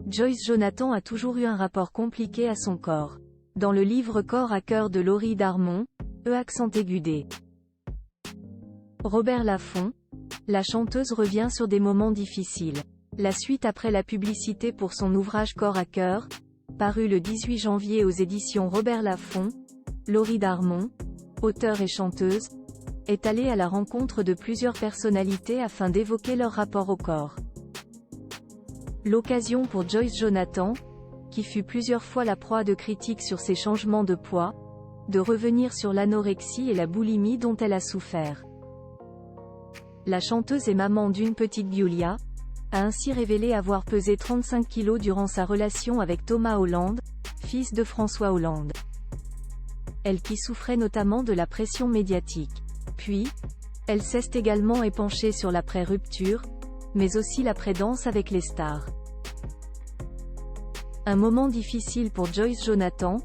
Joyce Jonathan a toujours eu un rapport compliqué à son corps. Dans le livre Corps à cœur de Laurie Darmon, accent aigu D. Robert Laffont, la chanteuse revient sur des moments difficiles. La suite après la publicité pour son ouvrage Corps à cœur, paru le 18 janvier aux éditions Robert Laffont, Laurie Darmon, auteure et chanteuse, est allée à la rencontre de plusieurs personnalités afin d'évoquer leur rapport au corps. L'occasion pour Joyce Jonathan, qui fut plusieurs fois la proie de critiques sur ses changements de poids, de revenir sur l'anorexie et la boulimie dont elle a souffert. La chanteuse et maman d'une petite Giulia, a ainsi révélé avoir pesé 35 kg durant sa relation avec Thomas Hollande, fils de François Hollande. Elle qui souffrait notamment de la pression médiatique. Puis, elle s'est également épanchée sur l'après-rupture, mais aussi l'après-danse avec les stars. Un moment difficile pour Joyce Jonathan,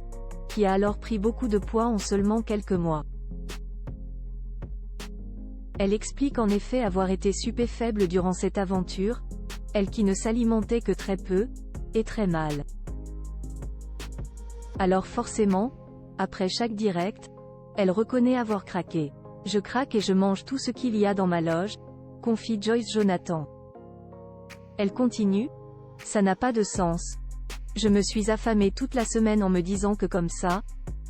qui a alors pris beaucoup de poids en seulement quelques mois. Elle explique en effet avoir été faible durant cette aventure, elle qui ne s'alimentait que très peu, et très mal. Alors forcément, après chaque direct, elle reconnaît avoir craqué. « Je craque et je mange tout ce qu'il y a dans ma loge », confie Joyce Jonathan. Elle continue, « Ça n'a pas de sens. Je me suis affamée toute la semaine en me disant que comme ça,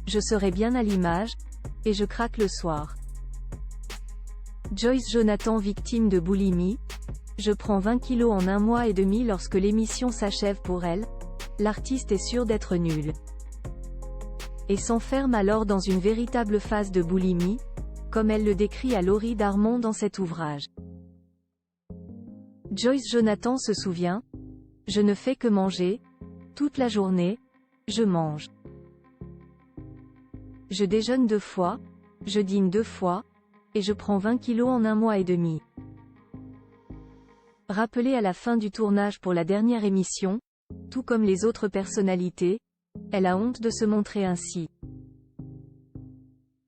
je serais bien à l'image, et je craque le soir. » Joyce Jonathan victime de boulimie, « Je prends 20 kg en 1 mois et demi lorsque l'émission s'achève pour elle, l'artiste est sûre d'être nulle. » Et s'enferme alors dans une véritable phase de boulimie, comme elle le décrit à Laurie Darmon dans cet ouvrage. Joyce Jonathan se souvient, « Je ne fais que manger, toute la journée, je mange. Je déjeune 2 fois, je dîne 2 fois, et je prends 20 kg en 1 mois et demi. » Rappelée à la fin du tournage pour la dernière émission, tout comme les autres personnalités, elle a honte de se montrer ainsi.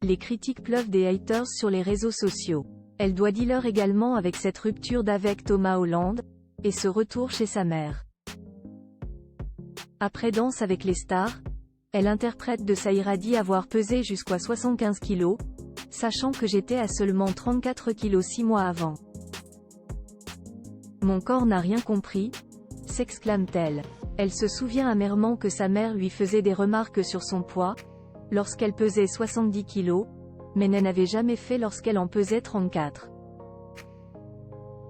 Les critiques pleuvent des haters sur les réseaux sociaux. Elle doit dealer également avec cette rupture d'avec Thomas Hollande, et ce retour chez sa mère. Après Danse avec les stars, elle interprète de Saïra dit avoir pesé jusqu'à 75 kg, sachant que j'étais à seulement 34 kg 6 mois avant. Mon corps n'a rien compris, s'exclame-t-elle. Elle se souvient amèrement que sa mère lui faisait des remarques sur son poids, lorsqu'elle pesait 70 kg, mais n'avait jamais fait lorsqu'elle en pesait 34.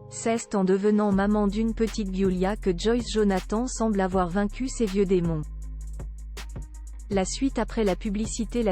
C'est en devenant maman d'une petite Giulia que Joyce Jonathan semble avoir vaincu ses vieux démons. La suite après la publicité.